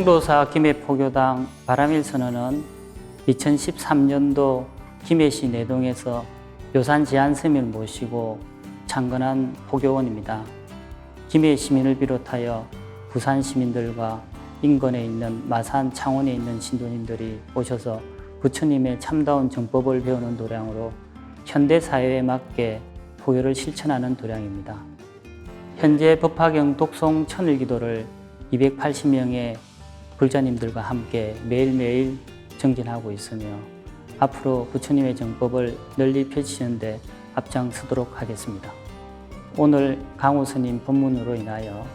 통도사 김해포교당 바람일선언은 2013년도 김해시 내동에서 묘산 제한스님을 모시고 창건한 포교원입니다. 김해 시민을 비롯하여 부산 시민들과 인근에 있는 마산, 창원에 있는 신도님들이 오셔서 부처님의 참다운 정법을 배우는 도량으로 현대사회에 맞게 포교를 실천하는 도량입니다. 현재 법화경 독송 천일기도를 280명의 불자님들과 함께 매일매일 정진하고 있으며 앞으로 부처님의 정법을 널리 펼치는 데 앞장서도록 하겠습니다. 오늘 강호 스님 법문으로 인하여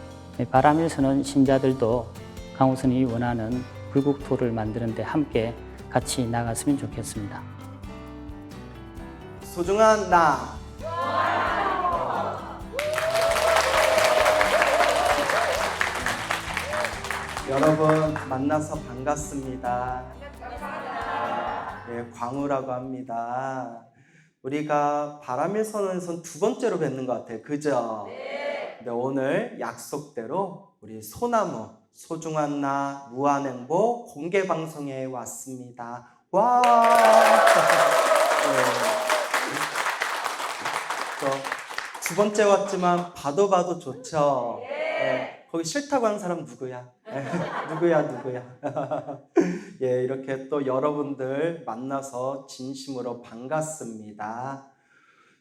바람일선언 신자들도 강호 스님이 원하는 불국토를 만드는 데 함께 같이 나갔으면 좋겠습니다. 소중한 나 여러분 만나서 반갑습니다. 네, 광우라고 합니다. 우리가 바람일선언에선 두 번째로 뵙는 것 같아요. 그죠? 네. 오늘 약속대로 우리 소나무 소중한 나 무한행복 공개방송에 왔습니다. 와! 두 번째 왔지만 봐도 좋죠? 네. 거기 싫다고 하는 사람 누구야? 누구야? 예, 이렇게 또 여러분들 만나서 진심으로 반갑습니다.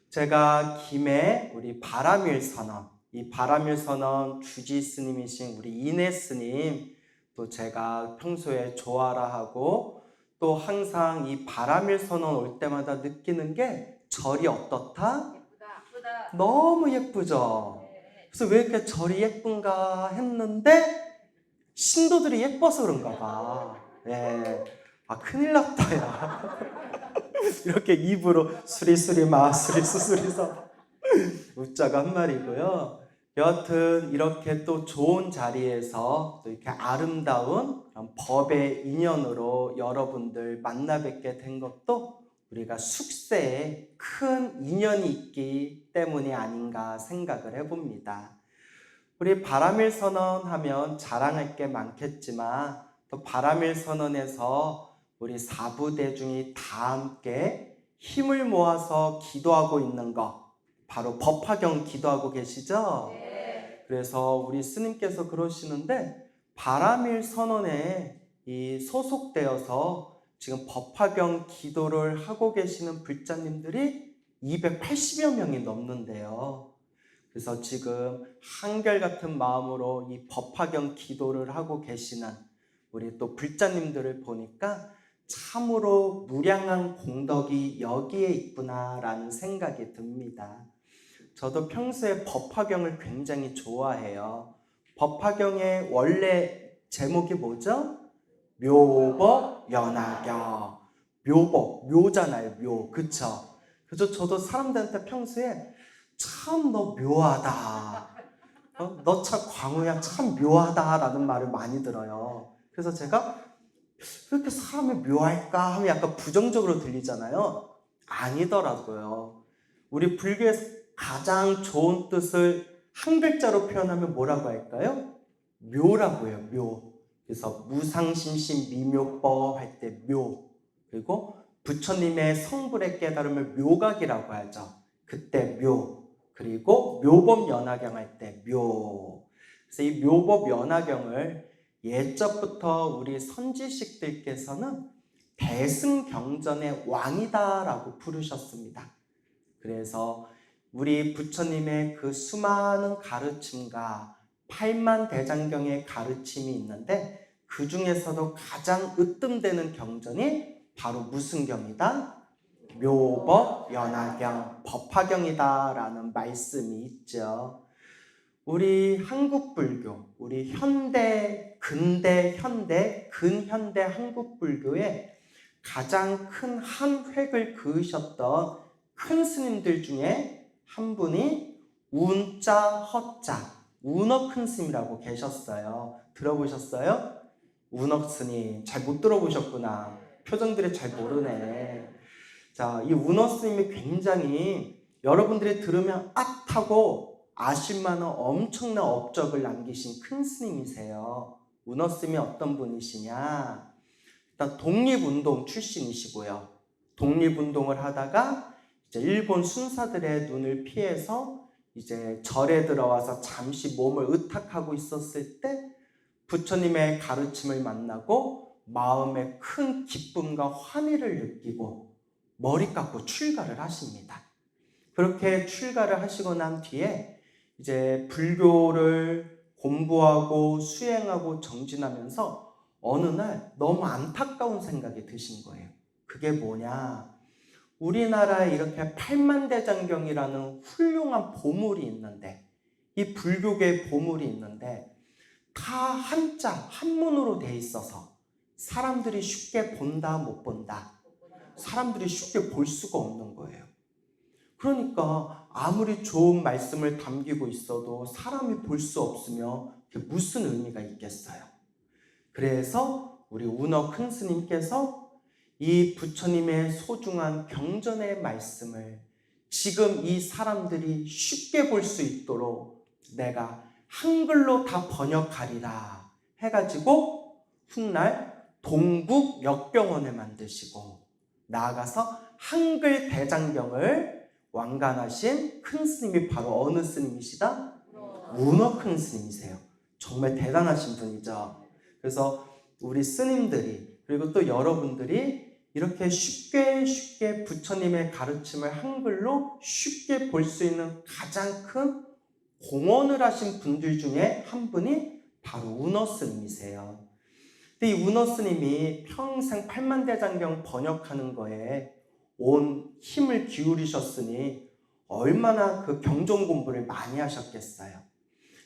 제가 김해 우리 바람일선언, 이 바람일선언 주지 스님이신 우리 이내 스님, 또 제가 평소에 좋아라 하고 또 항상 이 바람일선언 올 때마다 느끼는 게 절이 어떻다? 예쁘다. 너무 예쁘죠? 그래서 왜 이렇게 절이 예쁜가 했는데 신도들이 예뻐서 그런가 봐. 예. 아, 큰일 났다, 야. 이렇게 입으로 수리수리 마수리 수수리서 웃자가 한 말이고요. 여하튼 이렇게 또 좋은 자리에서 또 이렇게 아름다운 그런 법의 인연으로 여러분들 만나 뵙게 된 것도 우리가 숙세에 큰 인연이 있기 때문이 아닌가 생각을 해봅니다. 우리 바람일선언 하면 자랑할 게 많겠지만 또 바람일선언에서 우리 사부대중이 다 함께 힘을 모아서 기도하고 있는 거 바로 법화경 기도하고 계시죠? 네. 그래서 우리 스님께서 그러시는데 바람일선언에 이 소속되어서 지금 법화경 기도를 하고 계시는 불자님들이 280여 명이 넘는데요. 그래서 지금 한결같은 마음으로 이 법화경 기도를 하고 계시는 우리 또 불자님들을 보니까 참으로 무량한 공덕이 여기에 있구나라는 생각이 듭니다. 저도 평소에 법화경을 굉장히 좋아해요. 법화경의 원래 제목이 뭐죠? 묘법 연화경. 묘법, 묘잖아요, 묘. 그쵸? 그래서 저도 사람들한테 평소에 참 너 묘하다. 너 참 광우야, 참 묘하다 라는 말을 많이 들어요. 그래서 제가 왜 이렇게 사람이 묘할까 하면 약간 부정적으로 들리잖아요. 아니더라고요. 우리 불교에서 가장 좋은 뜻을 한 글자로 표현하면 뭐라고 할까요? 묘라고 해요, 묘. 그래서 무상심심 미묘법 할 때 묘. 그리고 부처님의 성불의 깨달음을 묘각이라고 하죠. 그때 묘. 그리고 묘법 연화경 할 때 묘. 그래서 이 묘법 연화경을 옛적부터 우리 선지식들께서는 대승경전의 왕이다라고 부르셨습니다. 그래서 우리 부처님의 그 수많은 가르침과 8만 대장경의 가르침이 있는데 그 중에서도 가장 으뜸되는 경전이 바로 무슨 경이다? 묘법 연화경 법화경이다 라는 말씀이 있죠. 우리 한국불교, 우리 현대, 근현대 한국불교의 가장 큰 한 획을 그으셨던 큰 스님들 중에 한 분이 운자 허자 운어 큰 스님이라고 계셨어요. 들어보셨어요? 운어 스님 잘 못 들어보셨구나. 표정들이 잘 모르네. 자, 이 운어 스님이 굉장히 여러분들이 들으면 앗하고 아실 만한 엄청난 업적을 남기신 큰 스님이세요. 운어스님이 어떤 분이시냐? 일단 독립운동 출신이시고요. 독립운동을 하다가 이제 일본 순사들의 눈을 피해서 이제 절에 들어와서 잠시 몸을 의탁하고 있었을 때 부처님의 가르침을 만나고 마음에 큰 기쁨과 환희를 느끼고 머리 깎고 출가를 하십니다. 그렇게 출가를 하시고 난 뒤에 이제 불교를 공부하고 수행하고 정진하면서 어느 날 너무 안타까운 생각이 드신 거예요. 그게 뭐냐? 우리나라에 이렇게 팔만대장경이라는 훌륭한 보물이 있는데, 이 불교계의 보물이 있는데 다 한자, 한문으로 돼 있어서 사람들이 쉽게 본다, 못 본다. 사람들이 쉽게 볼 수가 없는 거예요. 그러니까 아무리 좋은 말씀을 담기고 있어도 사람이 볼 수 없으면 그게 무슨 의미가 있겠어요. 그래서 우리 운어 큰 스님께서 이 부처님의 소중한 경전의 말씀을 지금 이 사람들이 쉽게 볼 수 있도록 내가 한글로 다 번역하리라 해가지고 훗날 동국 역경원을 만드시고 나아가서 한글 대장경을 완간하신 큰 스님이 바로 어느 스님이시다? 운어 큰 스님이세요. 정말 대단하신 분이죠. 그래서 우리 스님들이 그리고 또 여러분들이 이렇게 쉽게 부처님의 가르침을 한글로 쉽게 볼 수 있는 가장 큰 공헌을 하신 분들 중에 한 분이 바로 운어 스님이세요. 근데 이 운어 스님이 평생 팔만대장경 번역하는 거에 온 힘을 기울이셨으니 얼마나 그 경전 공부를 많이 하셨겠어요.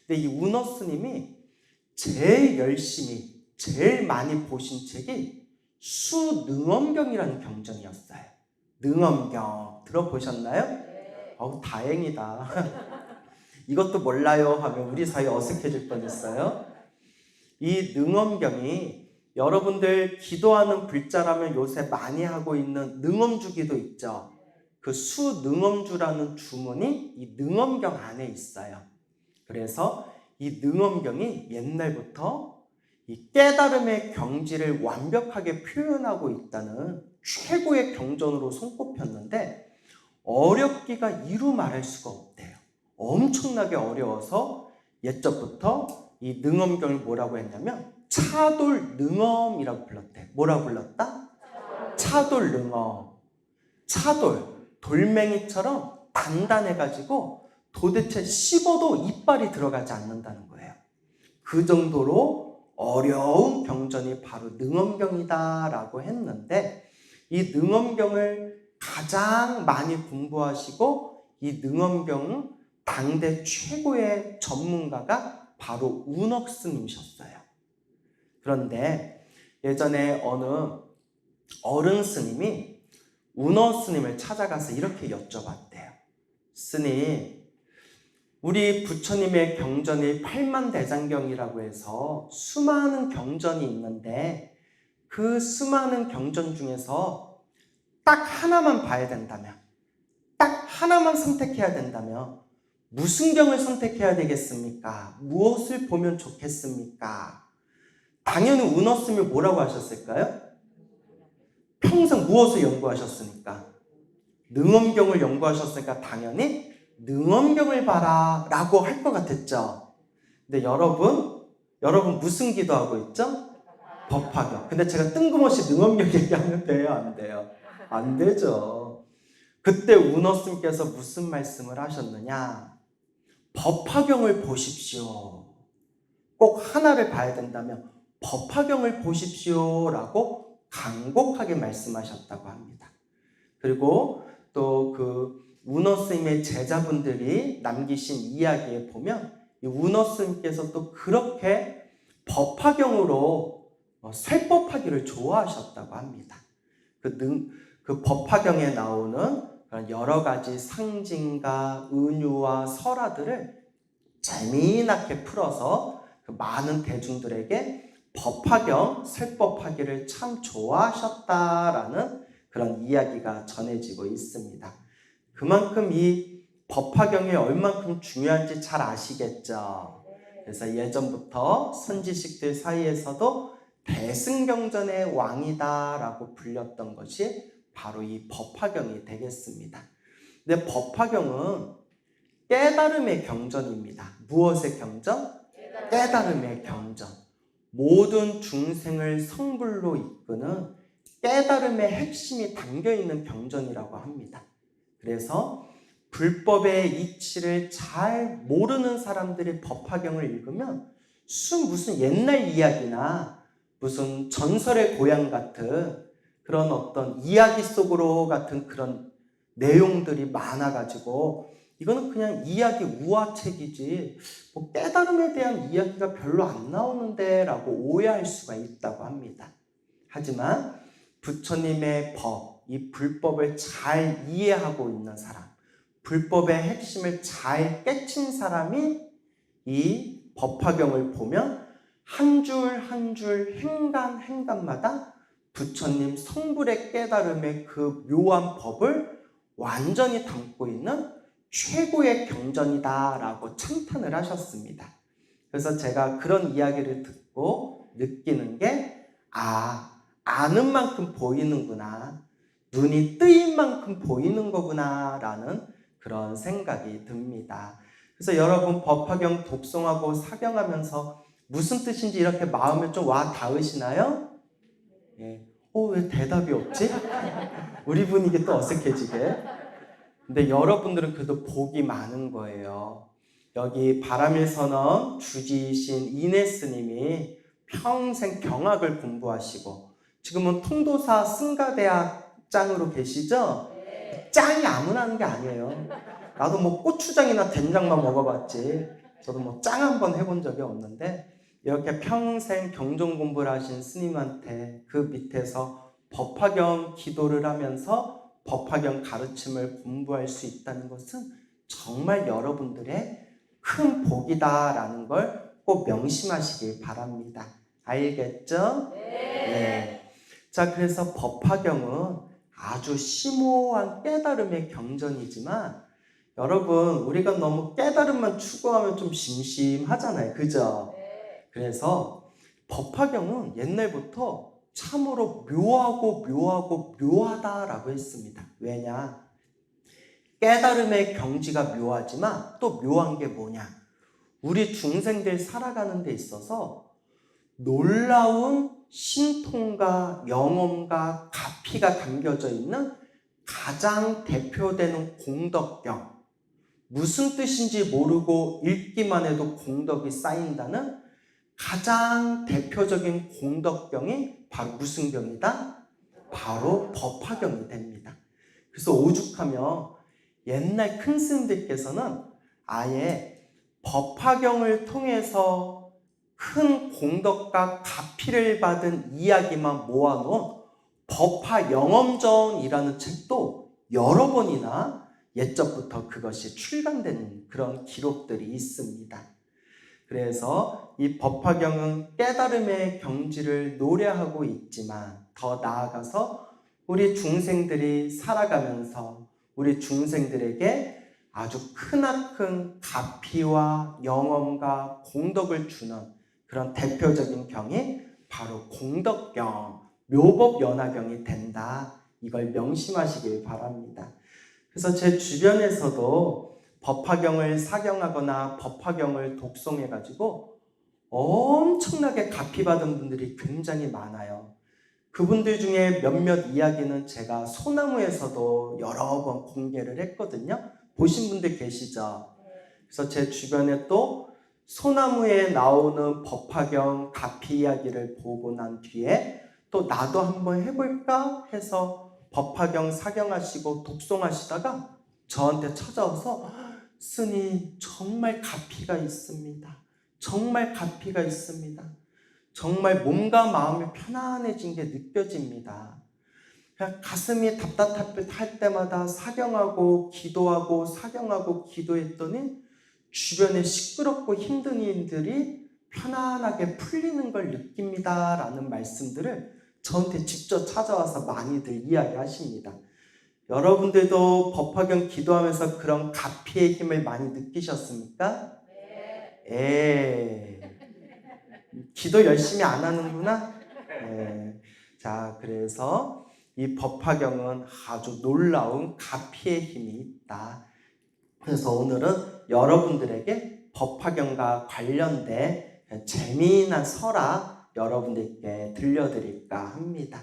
근데 이 운어 스님이 제일 열심히 제일 많이 보신 책이 수능엄경이라는 경전이었어요. 능엄경 들어보셨나요? 다행이다. 이것도 몰라요 하면 우리 사이 어색해질 뻔했어요. 이 능엄경이 여러분들 기도하는 불자라면 요새 많이 하고 있는 능엄주기도 있죠. 그 수능엄주라는 주문이 이 능엄경 안에 있어요. 그래서 이 능엄경이 옛날부터 이 깨달음의 경지를 완벽하게 표현하고 있다는 최고의 경전으로 손꼽혔는데 어렵기가 이루 말할 수가 없대요. 엄청나게 어려워서 옛적부터 이 능엄경을 뭐라고 했냐면 차돌 능엄이라고 불렀대. 뭐라고 불렀다? 차돌 능엄. 차돌, 돌멩이처럼 단단해가지고 도대체 씹어도 이빨이 들어가지 않는다는 거예요. 그 정도로 어려운 경전이 바로 능엄경이다라고 했는데 이 능엄경을 가장 많이 공부하시고 이 능엄경 당대 최고의 전문가가 바로 운어 스님이셨어요. 그런데 예전에 어느 어른 스님이 운어 스님을 찾아가서 이렇게 여쭤봤대요. 스님, 우리 부처님의 경전이 팔만대장경이라고 해서 수많은 경전이 있는데 그 수많은 경전 중에서 딱 하나만 봐야 된다면, 딱 하나만 선택해야 된다면 무슨 경을 선택해야 되겠습니까? 무엇을 보면 좋겠습니까? 당연히 운어 스님이 뭐라고 하셨을까요? 평생 무엇을 연구하셨습니까? 능엄경을 연구하셨으니까 당연히 능엄경을 봐라 라고 할 것 같았죠. 근데 여러분 무슨 기도하고 있죠? 법화경. 근데 제가 뜬금없이 능엄경 얘기하면 돼요? 안 돼요? 안 되죠. 그때 운어 스님께서 무슨 말씀을 하셨느냐? 법화경을 보십시오. 꼭 하나를 봐야 된다면 법화경을 보십시오 라고 간곡하게 말씀하셨다고 합니다. 그리고 또 그 운어 스님의 제자분들이 남기신 이야기에 보면 이 운어 스님께서 또 그렇게 법화경으로 설법하기를 좋아하셨다고 합니다. 그 법화경에 나오는 여러 가지 상징과 은유와 설화들을 재미나게 풀어서 그 많은 대중들에게 법화경 설법하기를 참 좋아하셨다라는 그런 이야기가 전해지고 있습니다. 그만큼 이 법화경이 얼만큼 중요한지 잘 아시겠죠? 그래서 예전부터 선지식들 사이에서도 대승경전의 왕이다라고 불렸던 것이 바로 이 법화경이 되겠습니다. 근데 법화경은 깨달음의 경전입니다. 무엇의 경전? 깨달음의 경전. 모든 중생을 성불로 이끄는 깨달음의 핵심이 담겨있는 경전이라고 합니다. 그래서 불법의 이치를 잘 모르는 사람들이 법화경을 읽으면 무슨 옛날 이야기나 무슨 전설의 고향 같은 그런 어떤 이야기 속으로 같은 그런 내용들이 많아가지고 이거는 그냥 이야기 우화책이지 뭐 깨달음에 대한 이야기가 별로 안 나오는데 라고 오해할 수가 있다고 합니다. 하지만 부처님의 법, 이 불법을 잘 이해하고 있는 사람, 불법의 핵심을 잘 깨친 사람이 이 법화경을 보면 한 줄 한 줄 행간마다 부처님 성불의 깨달음의 그 묘한 법을 완전히 담고 있는 최고의 경전이다라고 찬탄을 하셨습니다. 그래서 제가 그런 이야기를 듣고 느끼는 게 아는 만큼 보이는구나, 눈이 뜨인 만큼 보이는 거구나 라는 그런 생각이 듭니다. 그래서 여러분 법화경 독송하고 사경하면서 무슨 뜻인지 이렇게 마음에 좀 와 닿으시나요? 예. 왜 대답이 없지? 우리 분위기 또 어색해지게. 근데 여러분들은 그래도 복이 많은 거예요. 여기 바람일선언 주지이신 이내스님이 평생 경학을 공부하시고 지금은 통도사 승가대학 짱으로 계시죠? 짱이 아무나 하는 게 아니에요. 나도 뭐 고추장이나 된장만 먹어봤지 저도 뭐 짱 한번 해본 적이 없는데 이렇게 평생 경전 공부를 하신 스님한테 그 밑에서 법화경 기도를 하면서 법화경 가르침을 공부할 수 있다는 것은 정말 여러분들의 큰 복이다라는 걸 꼭 명심하시길 바랍니다. 알겠죠? 네. 자, 그래서 법화경은 아주 심오한 깨달음의 경전이지만 여러분 우리가 너무 깨달음만 추구하면 좀 심심하잖아요. 그죠? 그래서 법화경은 옛날부터 참으로 묘하고 묘하다라고 했습니다. 왜냐? 깨달음의 경지가 묘하지만 또 묘한 게 뭐냐? 우리 중생들 살아가는 데 있어서 놀라운 신통과 영험과 가피가 담겨져 있는 가장 대표되는 공덕경. 무슨 뜻인지 모르고 읽기만 해도 공덕이 쌓인다는 가장 대표적인 공덕경이 바로 무슨 경이다? 바로 법화경이 됩니다. 그래서 오죽하면 옛날 큰 스님들께서는 아예 법화경을 통해서 큰 공덕과 가피를 받은 이야기만 모아놓은 법화영엄전이라는 책도 여러 번이나 옛적부터 그것이 출간된 그런 기록들이 있습니다. 그래서 이 법화경은 깨달음의 경지를 노래하고 있지만 더 나아가서 우리 중생들이 살아가면서 우리 중생들에게 아주 크나큰 가피와 영험과 공덕을 주는 그런 대표적인 경이 바로 공덕경, 묘법연화경이 된다. 이걸 명심하시길 바랍니다. 그래서 제 주변에서도 법화경을 사경하거나 법화경을 독송해가지고 엄청나게 가피받은 분들이 굉장히 많아요. 그분들 중에 몇몇 이야기는 제가 소나무에서도 여러 번 공개를 했거든요. 보신 분들 계시죠? 그래서 제 주변에 또 소나무에 나오는 법화경 가피 이야기를 보고 난 뒤에 또 나도 한번 해볼까 해서 법화경 사경하시고 독송하시다가 저한테 찾아와서 스님 정말 가피가 있습니다. 정말 가피가 있습니다. 정말 몸과 마음이 편안해진 게 느껴집니다. 그냥 가슴이 답답할 때마다 사경하고 기도하고 사경하고 기도했더니 주변에 시끄럽고 힘든 일들이 편안하게 풀리는 걸 느낍니다 라는 말씀들을 저한테 직접 찾아와서 많이들 이야기하십니다. 여러분들도 법화경 기도하면서 그런 가피의 힘을 많이 느끼셨습니까? 기도 열심히 안 하는구나? 자, 그래서 이 법화경은 아주 놀라운 가피의 힘이 있다. 그래서 오늘은 여러분들에게 법화경과 관련된 재미난 설화 여러분들께 들려드릴까 합니다.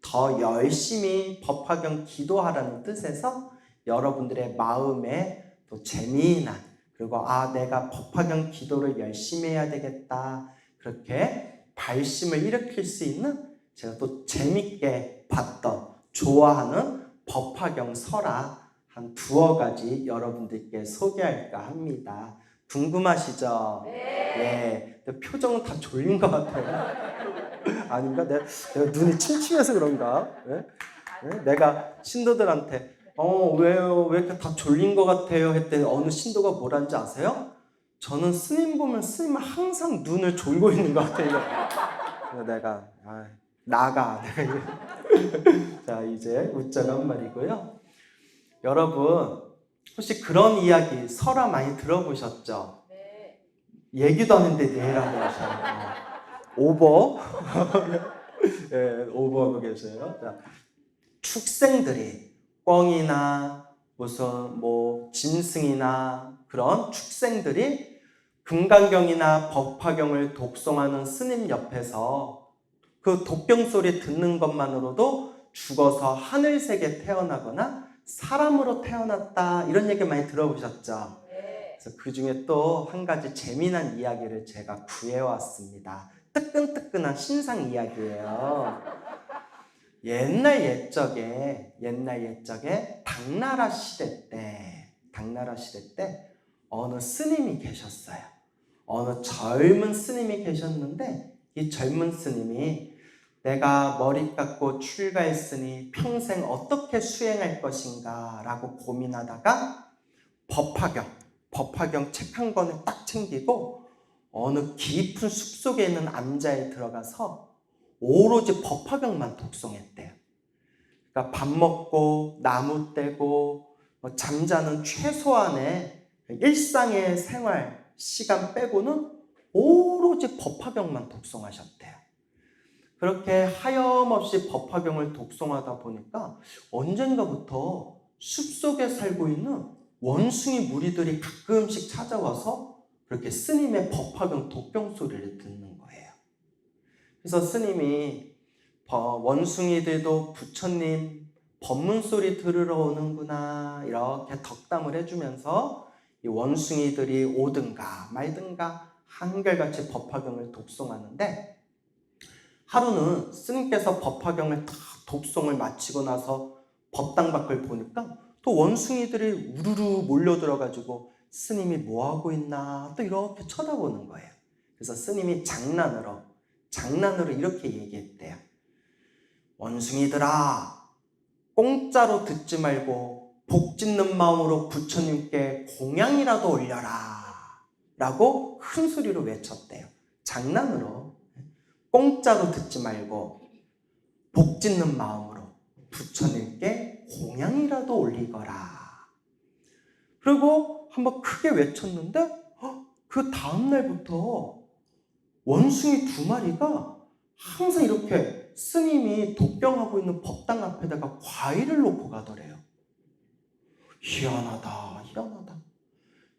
더 열심히 법화경 기도하라는 뜻에서 여러분들의 마음에 또 재미난, 그리고 내가 법화경 기도를 열심히 해야 되겠다, 그렇게 발심을 일으킬 수 있는, 제가 또 재밌게 봤던, 좋아하는 법화경 설화 한 두어 가지 여러분들께 소개할까 합니다. 궁금하시죠? 네. 표정은 다 졸린 것 같아요. 아닌가? 내가 눈이 침침해서 그런가? 네? 내가 신도들한테 왜요? 왜 이렇게 다 졸린 것 같아요? 했더니 어느 신도가 뭐라는지 아세요? 저는 스님 보면 스님은 항상 눈을 졸고 있는 것 같아요. 그래서 내가 나가. 자, 이제 웃자가 한 말이고요. 여러분, 혹시 그런 이야기 설화 많이 들어보셨죠? 네. 얘기도 하는데 네라고 하셔요. 오버. 네, 오버하고 계세요. 자, 축생들이 꿩이나 무슨 짐승이나 그런 축생들이 금강경이나 법화경을 독송하는 스님 옆에서 그 독경 소리 듣는 것만으로도 죽어서 하늘색에 태어나거나 사람으로 태어났다, 이런 얘기 많이 들어보셨죠? 그래서 그 중에 또 한 가지 재미난 이야기를 제가 구해왔습니다. 뜨끈뜨끈한 신상 이야기예요. 옛날 옛적에 당나라 시대 때 어느 스님이 계셨어요. 어느 젊은 스님이 계셨는데, 이 젊은 스님이 내가 머리 깎고 출가했으니 평생 어떻게 수행할 것인가 라고 고민하다가 법화경 책 한 권을 딱 챙기고 어느 깊은 숲속에 있는 암자에 들어가서 오로지 법화경만 독송했대요. 그러니까 밥 먹고 나무 떼고 잠자는 최소한의 일상의 생활 시간 빼고는 오로지 법화경만 독송하셨대요. 그렇게 하염없이 법화경을 독송하다 보니까 언젠가부터 숲속에 살고 있는 원숭이 무리들이 가끔씩 찾아와서 그렇게 스님의 법화경 독경 소리를 듣는 거예요. 그래서 스님이 원숭이들도 부처님 법문 소리 들으러 오는구나, 이렇게 덕담을 해주면서 이 원숭이들이 오든가 말든가 한결같이 법화경을 독송하는데, 하루는 스님께서 법화경을 다 독송을 마치고 나서 법당 밖을 보니까 또 원숭이들이 우르르 몰려들어가지고 스님이 뭐하고 있나 또 이렇게 쳐다보는 거예요. 그래서 스님이 장난으로 이렇게 얘기했대요. 원숭이들아, 공짜로 듣지 말고 복 짓는 마음으로 부처님께 공양이라도 올려라 라고 큰 소리로 외쳤대요. 장난으로. 공짜로 듣지 말고 복 짓는 마음으로 부처님께 공양이라도 올리거라. 그리고 한번 크게 외쳤는데 그 다음날부터 원숭이 2마리가 항상 이렇게 스님이 독경하고 있는 법당 앞에다가 과일을 놓고 가더래요. 희한하다.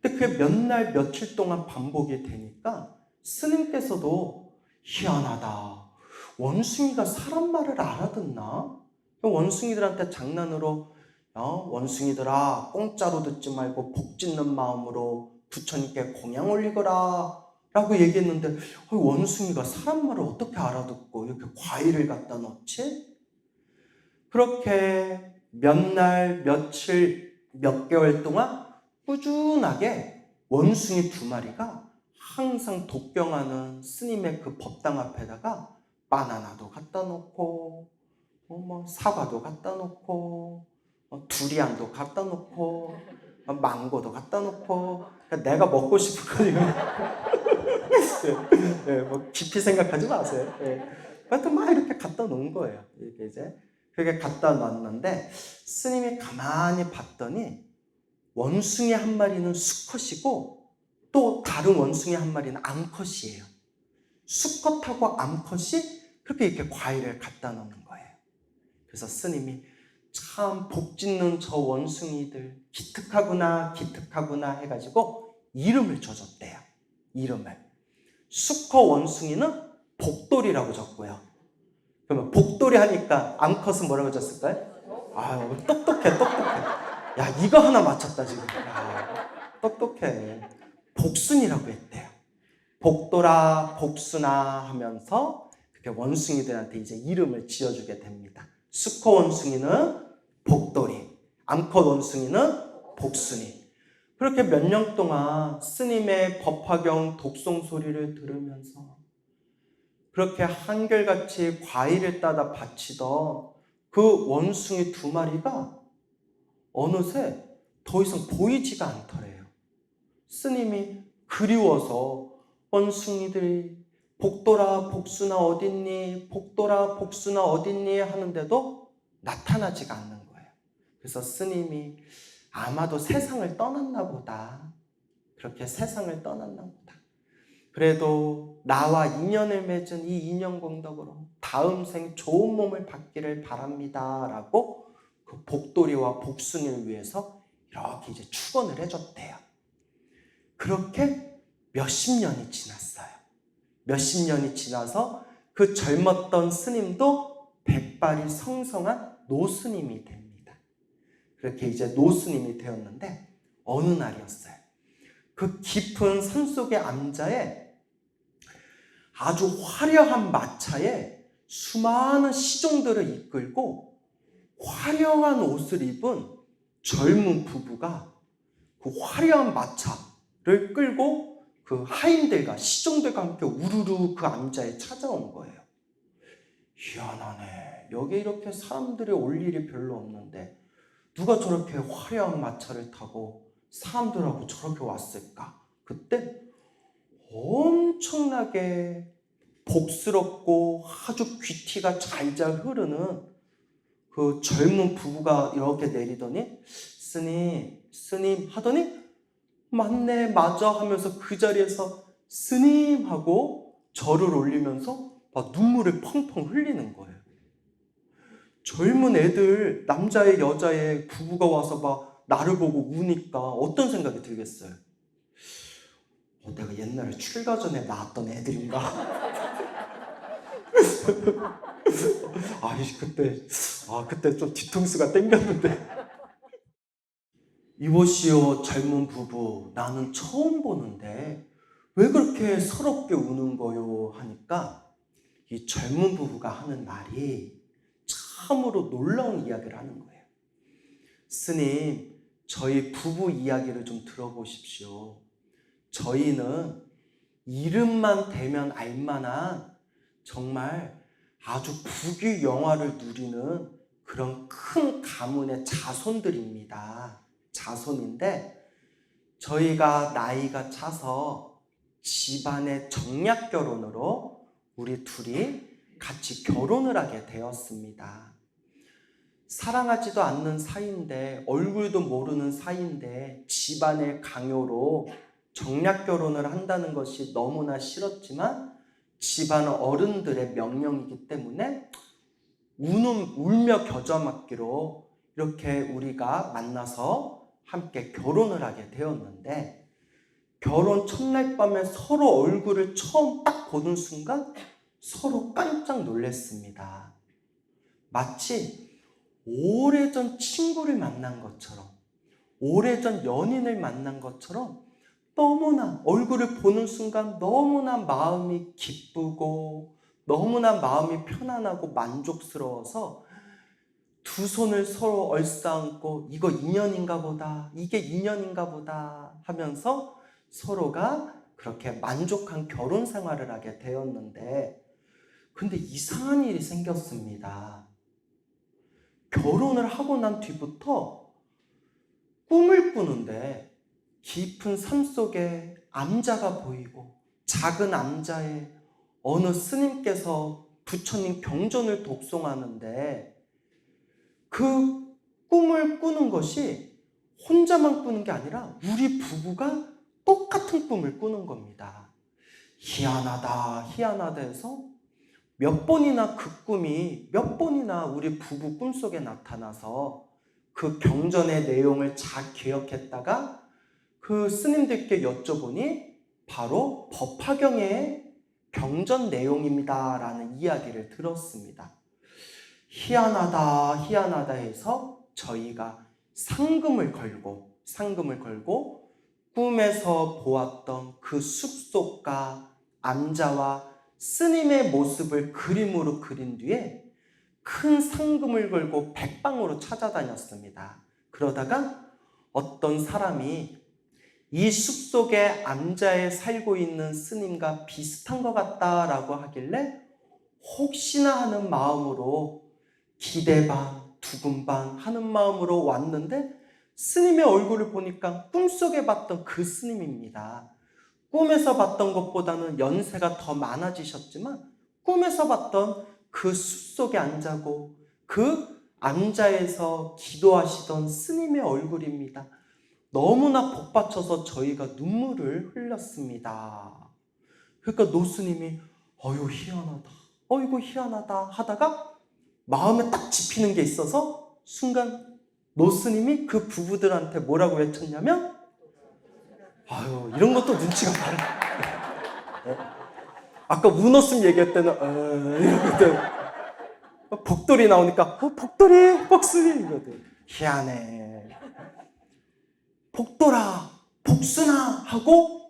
근데 그게 몇 날 며칠 동안 반복이 되니까 스님께서도 희한하다, 원숭이가 사람 말을 알아듣나? 원숭이들한테 장난으로 원숭이들아, 공짜로 듣지 말고 복 짓는 마음으로 부처님께 공양 올리거라 라고 얘기했는데 원숭이가 사람 말을 어떻게 알아듣고 이렇게 과일을 갖다 넣지? 그렇게 몇 날, 며칠, 몇 개월 동안 꾸준하게 원숭이 2마리가 항상 독경하는 스님의 그 법당 앞에다가 바나나도 갖다 놓고 사과도 갖다 놓고 두리안도 갖다 놓고 망고도 갖다 놓고, 그러니까 내가 먹고 싶은 거 깊이 생각하지 마세요. 하여튼 막 이렇게 갖다 놓은 거예요. 이제 그게 갖다 놨는데 스님이 가만히 봤더니 원숭이 1마리는 수컷이고 또 다른 원숭이 한 마리는 암컷이에요. 수컷하고 암컷이 그렇게 이렇게 과일을 갖다 놓는 거예요. 그래서 스님이 참 복짓는 저 원숭이들 기특하구나 기특하구나 해가지고 이름을 줘줬대요. 이름을. 수컷 원숭이는 복돌이라고 적고요. 그러면 복돌이 하니까 암컷은 뭐라고 적었을까요? 아유, 똑똑해. 야, 이거 하나 맞췄다 지금. 야, 똑똑해. 복순이라고 했대요. 복돌아, 복순아 하면서 그렇게 원숭이들한테 이제 이름을 지어주게 됩니다. 수컷 원숭이는 복돌이, 암컷 원숭이는 복순이. 그렇게 몇 년 동안 스님의 법화경 독송 소리를 들으면서 그렇게 한결같이 과일을 따다 바치던 그 원숭이 2마리가 어느새 더 이상 보이지가 않더래요. 스님이 그리워서 원숭이들이 복돌아 복순아 어딨니? 복돌아 복순아 어딨니? 하는데도 나타나지가 않는 거예요. 그래서 스님이 아마도 세상을 떠났나 보다. 그렇게 세상을 떠났나 보다. 그래도 나와 인연을 맺은 이 인연 공덕으로 다음 생 좋은 몸을 받기를 바랍니다. 라고 그 복돌이와 복순이를 위해서 이렇게 이제 축원을 해줬대요. 그렇게 몇십 년이 지났어요. 몇십 년이 지나서 그 젊었던 스님도 백발이 성성한 노스님이 됩니다. 그렇게 이제 노스님이 되었는데 어느 날이었어요. 그 깊은 산속의 암자에 아주 화려한 마차에 수많은 시종들을 이끌고 화려한 옷을 입은 젊은 부부가 그 화려한 마차를 끌고 그 하인들과 시종들과 함께 우르르 그 암자에 찾아온 거예요. 희한하네. 여기 이렇게 사람들이 올 일이 별로 없는데 누가 저렇게 화려한 마차를 타고 사람들하고 저렇게 왔을까? 그때 엄청나게 복스럽고 아주 귀티가 잘잘 흐르는 그 젊은 부부가 이렇게 내리더니 스님 하더니 맞네 맞아 하면서 그 자리에서 스님 하고 절을 올리면서 막 눈물을 펑펑 흘리는 거예요. 젊은 애들 남자애 여자애 부부가 와서 막 나를 보고 우니까 어떤 생각이 들겠어요? 내가 옛날에 출가 전에 낳았던 애들인가? 그때 좀 뒤통수가 땡겼는데. 이보시오 젊은 부부 나는 처음 보는데 왜 그렇게 서럽게 우는 거요? 하니까 이 젊은 부부가 하는 말이 참으로 놀라운 이야기를 하는 거예요. 스님, 저희 부부 이야기를 좀 들어보십시오. 저희는 이름만 대면 알만한 정말 아주 부귀영화를 누리는 그런 큰 가문의 자손들입니다. 자손인데 저희가 나이가 차서 집안의 정략 결혼으로 우리 둘이 같이 결혼을 하게 되었습니다. 사랑하지도 않는 사이인데 얼굴도 모르는 사이인데 집안의 강요로 정략 결혼을 한다는 것이 너무나 싫었지만 집안 어른들의 명령이기 때문에 울며 겨자 맞기로 이렇게 우리가 만나서 함께 결혼을 하게 되었는데 결혼 첫날 밤에 서로 얼굴을 처음 딱 보는 순간 서로 깜짝 놀랐습니다. 마치 오래전 친구를 만난 것처럼 오래전 연인을 만난 것처럼 너무나 얼굴을 보는 순간 너무나 마음이 기쁘고 너무나 마음이 편안하고 만족스러워서 두 손을 서로 얼싸안고 이거 인연인가 보다 이게 인연인가 보다 하면서 서로가 그렇게 만족한 결혼 생활을 하게 되었는데 근데 이상한 일이 생겼습니다. 결혼을 하고 난 뒤부터 꿈을 꾸는데 깊은 삶 속에 암자가 보이고 작은 암자에 어느 스님께서 부처님 경전을 독송하는데 그 꿈을 꾸는 것이 혼자만 꾸는 게 아니라 우리 부부가 똑같은 꿈을 꾸는 겁니다. 희한하다, 희한하다 해서 몇 번이나 그 꿈이 몇 번이나 우리 부부 꿈속에 나타나서 그 경전의 내용을 잘 기억했다가 그 스님들께 여쭤보니 바로 법화경의 경전 내용입니다 라는 이야기를 들었습니다. 희한하다, 희한하다 해서 저희가 상금을 걸고 꿈에서 보았던 그 숲속과 암자와 스님의 모습을 그림으로 그린 뒤에 큰 상금을 걸고 백방으로 찾아다녔습니다. 그러다가 어떤 사람이 이 숲속에 암자에 살고 있는 스님과 비슷한 것 같다라고 하길래 혹시나 하는 마음으로 기대 반, 두근 반 하는 마음으로 왔는데 스님의 얼굴을 보니까 꿈속에 봤던 그 스님입니다. 꿈에서 봤던 것보다는 연세가 더 많아지셨지만 꿈에서 봤던 그 숲속에 앉아고 그 암자에서 기도하시던 스님의 얼굴입니다. 너무나 복받쳐서 저희가 눈물을 흘렸습니다. 그러니까 노스님이 어휴 희한하다, 어이구 희한하다 하다가 마음에 딱 집히는 게 있어서 순간 노스님이 그 부부들한테 뭐라고 외쳤냐면 아유 이런 것도 눈치가 빠르네. 아까 문어슴 얘기할 때는 이러거든. 복돌이 나오니까 복돌이 복순이 이거든. 희한해. 복돌아 복순아 하고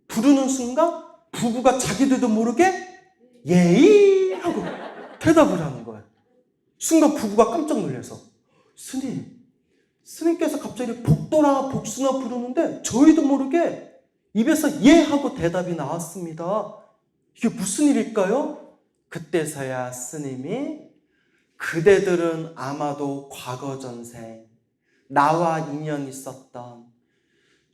부르는 순간 부부가 자기들도 모르게 예이 하고 대답을 하는 거예요. 순간 부부가 깜짝 놀라서 스님께서 갑자기 복돌아 복순아 부르는데 저희도 모르게 입에서 예 하고 대답이 나왔습니다. 이게 무슨 일일까요? 그때서야 스님이 그대들은 아마도 과거 전생 나와 인연 있었던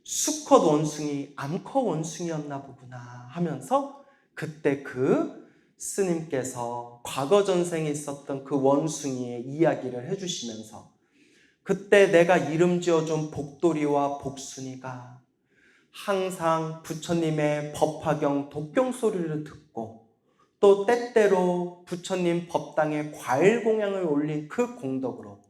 수컷 원숭이 암컷 원숭이였나 보구나 하면서 그때 그 스님께서 과거 전생에 있었던 그 원숭이의 이야기를 해주시면서 그때 내가 이름 지어준 복돌이와 복순이가 항상 부처님의 법화경 독경 소리를 듣고 또 때때로 부처님 법당에 과일 공양을 올린 그 공덕으로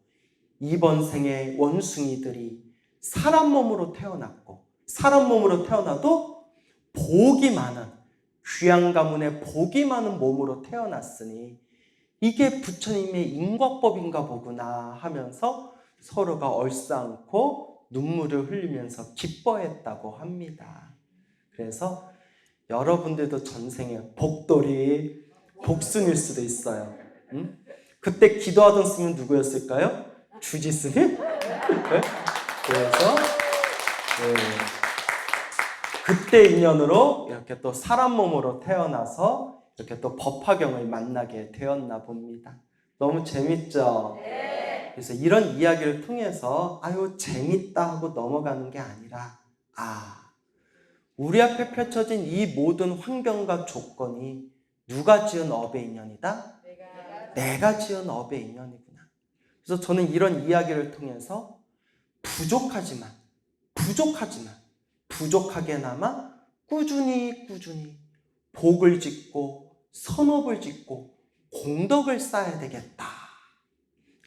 이번 생에 원숭이들이 사람 몸으로 태어났고 사람 몸으로 태어나도 복이 많은 귀한 가문의 복이 많은 몸으로 태어났으니 이게 부처님의 인과법인가 보구나 하면서 서로가 얼싸안고 눈물을 흘리면서 기뻐했다고 합니다. 그래서 여러분들도 전생에 복돌이 복순일 수도 있어요. 응? 그때 기도하던 스님은 누구였을까요? 주지 스님? 네? 그래서 그때 인연으로 이렇게 또 사람 몸으로 태어나서 이렇게 또 법화경을 만나게 되었나 봅니다. 너무 재밌죠? 네. 그래서 이런 이야기를 통해서 아유 재밌다 하고 넘어가는 게 아니라 우리 앞에 펼쳐진 이 모든 환경과 조건이 누가 지은 업의 인연이다? 내가 지은 업의 인연이구나. 그래서 저는 이런 이야기를 통해서 부족하게나마 꾸준히 복을 짓고 선업을 짓고 공덕을 쌓아야 되겠다.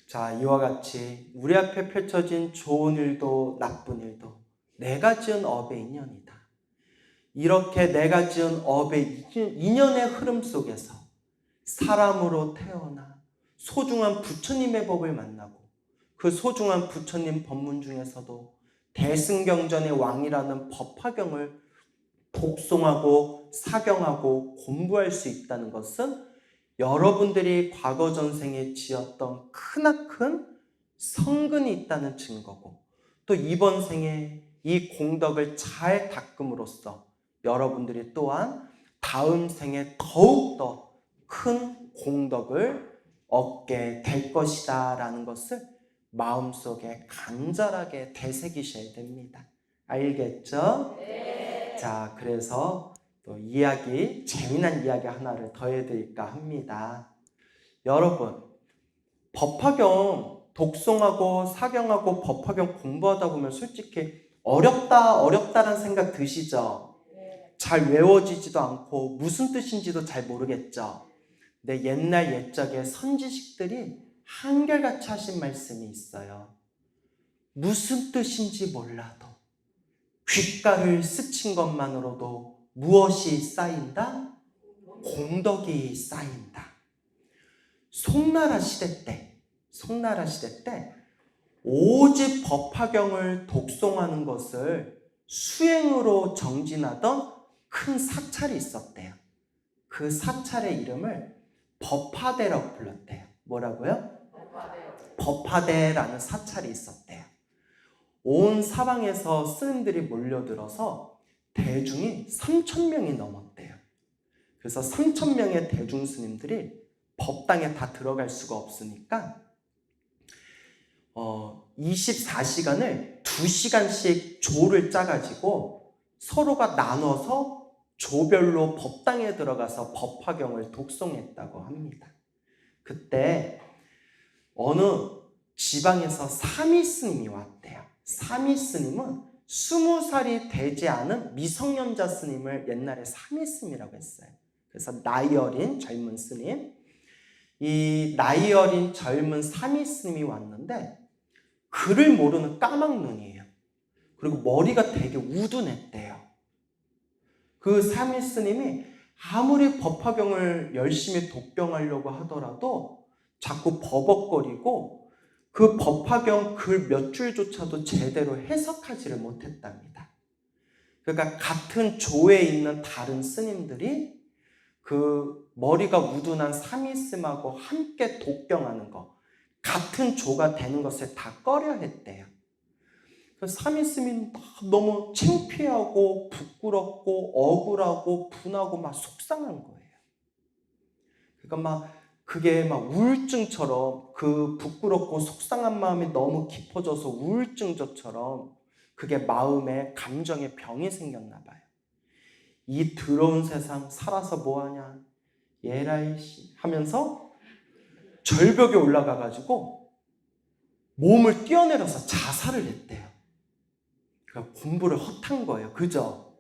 자, 이와 같이 우리 앞에 펼쳐진 좋은 일도 나쁜 일도 내가 지은 업의 인연이다. 이렇게 내가 지은 업의 인연의 흐름 속에서 사람으로 태어나 소중한 부처님의 법을 만나고 그 소중한 부처님 법문 중에서도 대승경전의 왕이라는 법화경을 독송하고 사경하고 공부할 수 있다는 것은 여러분들이 과거 전생에 지었던 크나큰 성근이 있다는 증거고 또 이번 생에 이 공덕을 잘 닦음으로써 여러분들이 또한 다음 생에 더욱더 큰 공덕을 얻게 될 것이다 라는 것을 마음속에 간절하게 되새기셔야 됩니다. 알겠죠? 네. 자, 그래서 또 재미난 이야기 하나를 더 해드릴까 합니다. 여러분, 법화경 독송하고 사경하고 법화경 공부하다 보면 솔직히 어렵다라는 생각 드시죠? 잘 외워지지도 않고 무슨 뜻인지도 잘 모르겠죠? 근데 옛날 옛적에 선지식들이 한결같이 하신 말씀이 있어요. 무슨 뜻인지 몰라도 귓가를 스친 것만으로도 무엇이 쌓인다? 공덕이 쌓인다. 송나라 시대 때 오직 법화경을 독송하는 것을 수행으로 정진하던 큰 사찰이 있었대요. 그 사찰의 이름을 법화대라고 불렀대요. 뭐라고요? 법화대라는 사찰이 있었대요. 온 사방에서 스님들이 몰려들어서 대중이 3,000명이 넘었대요. 그래서 3,000명의 대중 스님들이 법당에 다 들어갈 수가 없으니까 24시간을 2시간씩 조를 짜가지고 서로가 나눠서 조별로 법당에 들어가서 법화경을 독송했다고 합니다. 그때 어느 지방에서 사미 스님이 왔대요. 사미 스님은 20살이 되지 않은 미성년자 스님을 옛날에 사미 스님이라고 했어요. 그래서 나이 어린 젊은 스님, 이 나이 어린 젊은 사미 스님이 왔는데 글을 모르는 까막눈이에요. 그리고 머리가 되게 우둔했대요. 그 사미 스님이 아무리 법화경을 열심히 독경하려고 하더라도 자꾸 버벅거리고 그 법화경 글 몇 줄조차도 제대로 해석하지를 못했답니다. 그러니까 같은 조에 있는 다른 스님들이 그 머리가 우둔한 사미 스님하고 함께 독경하는 거, 같은 조가 되는 것을 다 꺼려했대요. 사미 스님이 너무 창피하고 부끄럽고 억울하고 분하고 막 속상한 거예요. 그러니까 그게 우울증처럼 그 부끄럽고 속상한 마음이 너무 깊어져서 우울증처럼 그게 마음에 감정에 병이 생겼나 봐요. 이 더러운 세상 살아서 뭐하냐 예라이씨 하면서 절벽에 올라가가지고 몸을 뛰어내려서 자살을 했대요. 그러니까 공부를 헛한 거예요. 그죠?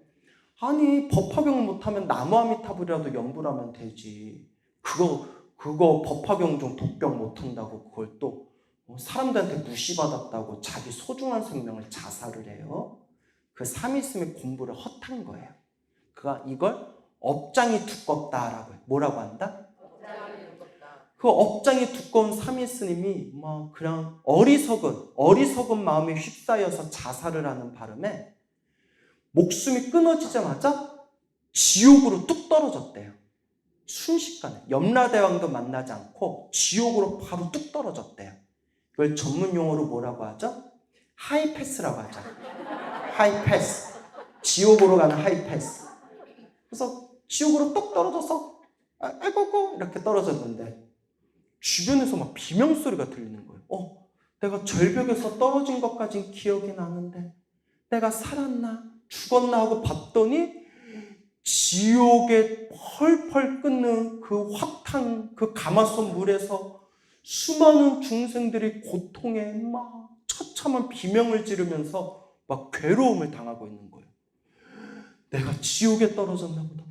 아니 법화경을 못하면 나무아미타불이라도 연불하면 되지. 그거 법화경 좀 독경 못한다고 그걸 또 사람들한테 무시받았다고 자기 소중한 생명을 자살을 해요. 그 사미스님이 공부를 헛한 거예요. 그가 이걸 업장이 두껍다라고 해요. 뭐라고 한다? 업장이 두껍다. 그 업장이 두꺼운 사미스님이 그냥 어리석은 마음에 휩싸여서 자살을 하는 바람에 목숨이 끊어지자마자 지옥으로 뚝 떨어졌대요. 순식간에 염라대왕도 만나지 않고 지옥으로 바로 뚝 떨어졌대요. 이걸 전문 용어로 뭐라고 하죠? 하이패스라고 하죠. 하이패스. 지옥으로 가는 하이패스. 그래서 지옥으로 뚝 떨어져서 아이고 이렇게 떨어졌는데 주변에서 막 비명소리가 들리는 거예요. 내가 절벽에서 떨어진 것까진 기억이 나는데 내가 살았나 죽었나 하고 봤더니 지옥에 펄펄 끓는 그 화탕, 그 가마솥 물에서 수많은 중생들이 고통에 막 처참한 비명을 지르면서 막 괴로움을 당하고 있는 거예요. 내가 지옥에 떨어졌나 보다.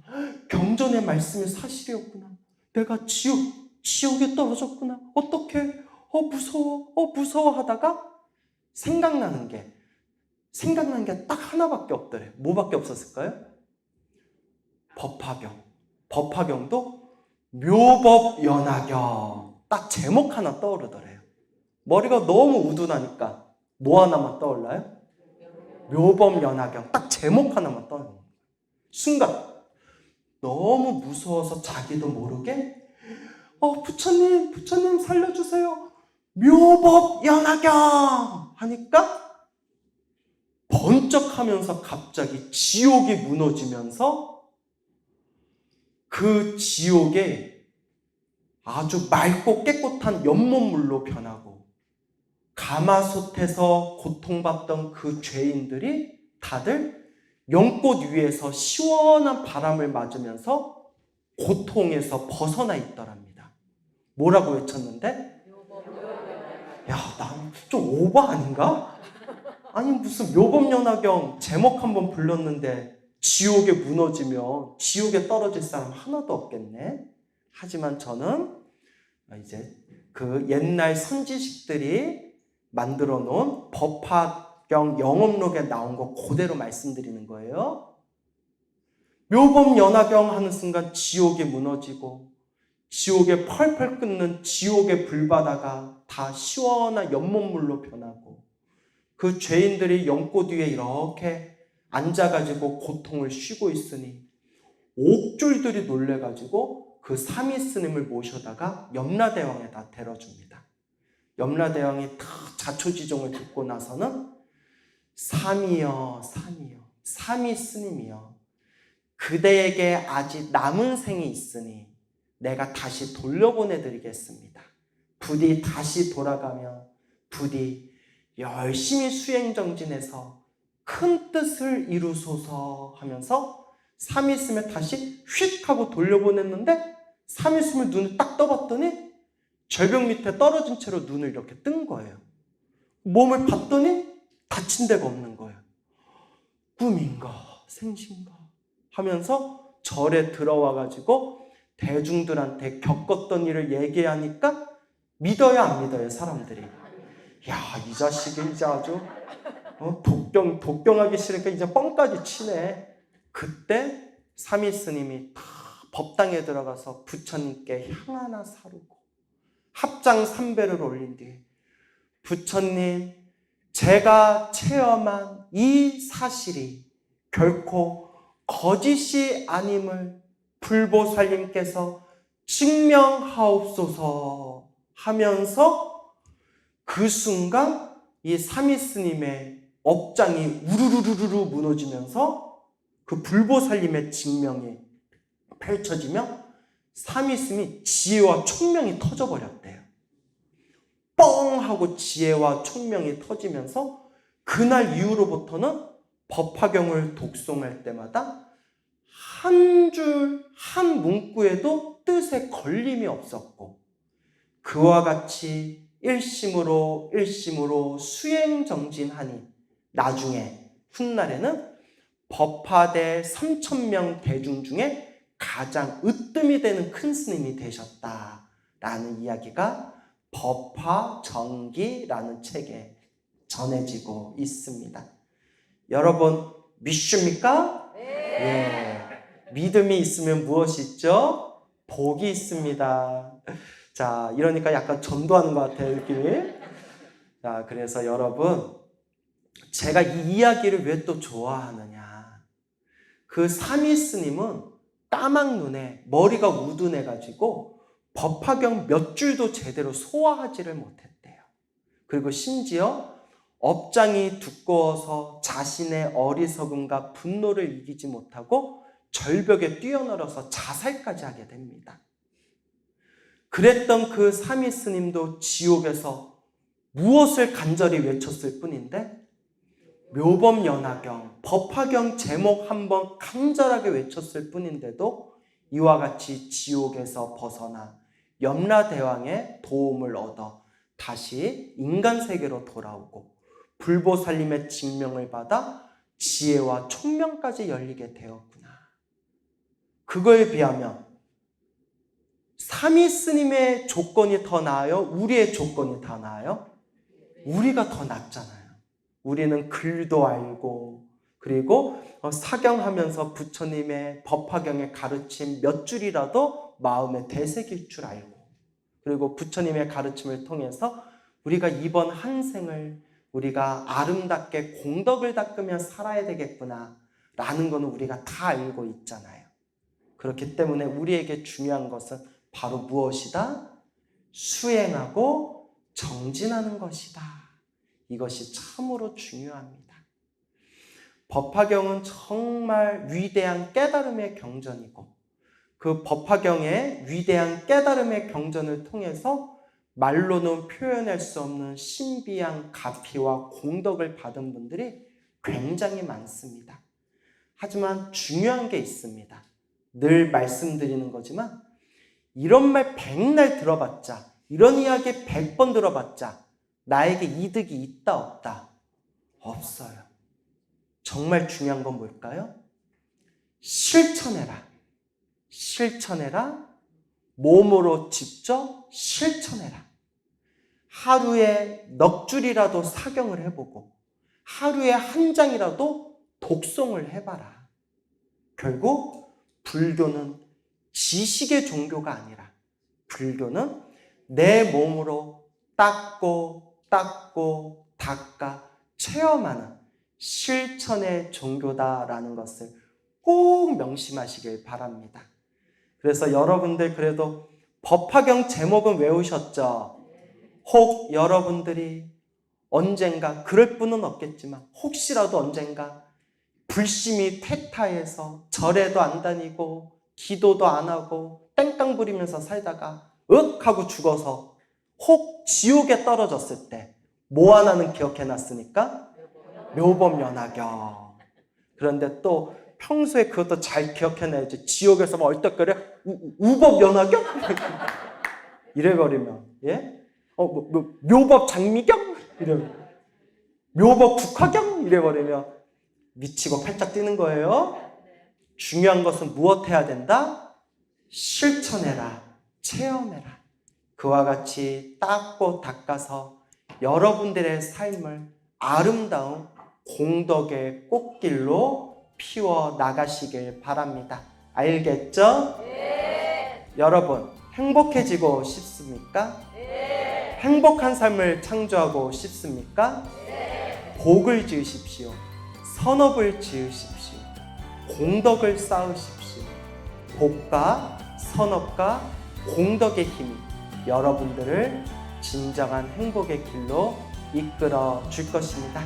경전의 말씀이 사실이었구나. 내가 지옥에 떨어졌구나. 어떡해? 무서워 하다가 생각나는 게 딱 하나밖에 없더래요. 뭐밖에 없었을까요? 법화경도 묘법연화경 딱 제목 하나 떠오르더래요. 머리가 너무 우둔하니까 뭐 하나만 떠올라요? 묘법연화경 딱 제목 하나만 떠오르는 거예요. 순간 너무 무서워서 자기도 모르게 부처님 살려주세요. 묘법연화경 하니까 번쩍하면서 갑자기 지옥이 무너지면서 그 지옥에 아주 맑고 깨끗한 연못물로 변하고 가마솥에서 고통받던 그 죄인들이 다들 연꽃 위에서 시원한 바람을 맞으면서 고통에서 벗어나 있더랍니다. 뭐라고 외쳤는데? 야, 난 좀 오버 아닌가? 아니 무슨 묘법연화경 제목 한번 불렀는데 지옥에 무너지면 지옥에 떨어질 사람 하나도 없겠네. 하지만 저는 이제 그 옛날 선지식들이 만들어 놓은 법화경 영업록에 나온 거 그대로 말씀드리는 거예요. 묘법연화경 하는 순간 지옥이 무너지고 지옥에 펄펄 끓는 지옥의 불바다가 다 시원한 연못물로 변하고 그 죄인들이 연꽃 위에 이렇게 앉아가지고 고통을 쉬고 있으니 옥졸들이 놀래가지고 그 삼위스님을 모셔다가 염라대왕에다 데려줍니다. 염라대왕이 다 자초지종을 듣고 나서는 삼위여 삼위스님이여 그대에게 아직 남은 생이 있으니 내가 다시 돌려보내드리겠습니다. 부디 다시 돌아가며 부디 열심히 수행정진해서 큰 뜻을 이루소서 하면서 삼위스님을 다시 휙 하고 돌려보냈는데 삼위스님을 눈을 딱 떠봤더니 절벽 밑에 떨어진 채로 눈을 이렇게 뜬 거예요. 몸을 봤더니 다친 데가 없는 거예요. 꿈인가 생신가 하면서 절에 들어와가지고 대중들한테 겪었던 일을 얘기하니까 믿어요 안 믿어요 사람들이? 야, 이 자식이 이제 아주 독경하기 싫으니까 이제 뻥까지 치네. 그때 삼위스님이 다 법당에 들어가서 부처님께 향 하나 사르고 합장 3배를 올린 뒤에 부처님 제가 체험한 이 사실이 결코 거짓이 아님을 불보살님께서 증명하옵소서 하면서 그 순간 이 삼위스님의 업장이 우르르르르 무너지면서 그 불보살님의 증명이 펼쳐지며 삼위스님이 지혜와 총명이 터져버렸대요. 뻥 하고 지혜와 총명이 터지면서 그날 이후로부터는 법화경을 독송할 때마다 한 줄, 한 문구에도 뜻에 걸림이 없었고 그와 같이 일심으로 수행정진하니 나중에 훗날에는 법화대 3,000명 대중 중에 가장 으뜸이 되는 큰 스님이 되셨다라는 이야기가 법화정기라는 책에 전해지고 있습니다. 여러분 믿습니까? 네. 믿음이 있으면 무엇이 있죠? 복이 있습니다. 자, 이러니까 약간 전도하는 것 같아요, 느낌이. 자, 그래서 여러분, 제가 이 이야기를 왜 또 좋아하느냐. 그 삼위스님은 까막 눈에 머리가 우둔해가지고 법화경 몇 줄도 제대로 소화하지를 못했대요. 그리고 심지어 업장이 두꺼워서 자신의 어리석음과 분노를 이기지 못하고 절벽에 뛰어내려서 자살까지 하게 됩니다. 그랬던 그 삼위스님도 지옥에서 무엇을 간절히 외쳤을 뿐인데 묘법연화경, 법화경 제목 한번 간절하게 외쳤을 뿐인데도 이와 같이 지옥에서 벗어나 염라대왕의 도움을 얻어 다시 인간 세계로 돌아오고 불보살님의 증명을 받아 지혜와 총명까지 열리게 되었구나. 그거에 비하면 삼위스님의 조건이 더 나아요? 우리의 조건이 더 나아요? 우리가 더 낫잖아요. 우리는 글도 알고 그리고 사경하면서 부처님의 법화경의 가르침 몇 줄이라도 마음에 되새길 줄 알고 그리고 부처님의 가르침을 통해서 우리가 이번 한 생을 우리가 아름답게 공덕을 닦으며 살아야 되겠구나 라는 거는 우리가 다 알고 있잖아요. 그렇기 때문에 우리에게 중요한 것은 바로 무엇이다? 수행하고 정진하는 것이다. 이것이 참으로 중요합니다. 법화경은 정말 위대한 깨달음의 경전이고 그 법화경의 위대한 깨달음의 경전을 통해서 말로는 표현할 수 없는 신비한 가피와 공덕을 받은 분들이 굉장히 많습니다. 하지만 중요한 게 있습니다. 늘 말씀드리는 거지만 이런 말 100날 들어봤자 이런 이야기 100번 들어봤자 나에게 이득이 있다 없다? 없어요. 정말 중요한 건 뭘까요? 실천해라. 실천해라. 몸으로 직접 실천해라. 하루에 넉 줄이라도 사경을 해보고 하루에 한 장이라도 독송을 해봐라. 결국 불교는 지식의 종교가 아니라 불교는 내 몸으로 닦고 닦아 체험하는 실천의 종교다라는 것을 꼭 명심하시길 바랍니다. 그래서 여러분들 그래도 법화경 제목은 외우셨죠? 혹 여러분들이 언젠가, 그럴 뿐은 없겠지만 혹시라도 언젠가 불심이 퇴타해서 절에도 안 다니고 기도도 안 하고 땡깡 부리면서 살다가 윽 하고 죽어서 혹 지옥에 떨어졌을 때 뭐 하나는 기억해놨으니까? 묘법연화경. 그런데 또 평소에 그것도 잘 기억해놔야지. 지옥에서 막 얼떡거려? 우법연화경? 이래버리면, 예? 묘법 장미경? 이래버리면, 묘법 국화경? 이래버리면 미치고 팔짝 뛰는 거예요. 중요한 것은 무엇 해야 된다? 실천해라. 체험해라. 그와 같이 닦고 닦아서 여러분들의 삶을 아름다운 공덕의 꽃길로 피워 나가시길 바랍니다. 알겠죠? 네. 여러분, 행복해지고 싶습니까? 네. 행복한 삶을 창조하고 싶습니까? 네. 복을 지으십시오. 선업을 지으십시오. 공덕을 쌓으십시오. 복과 선업과 공덕의 힘이 여러분들을 진정한 행복의 길로 이끌어 줄 것입니다.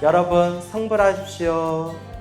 여러분 성불하십시오.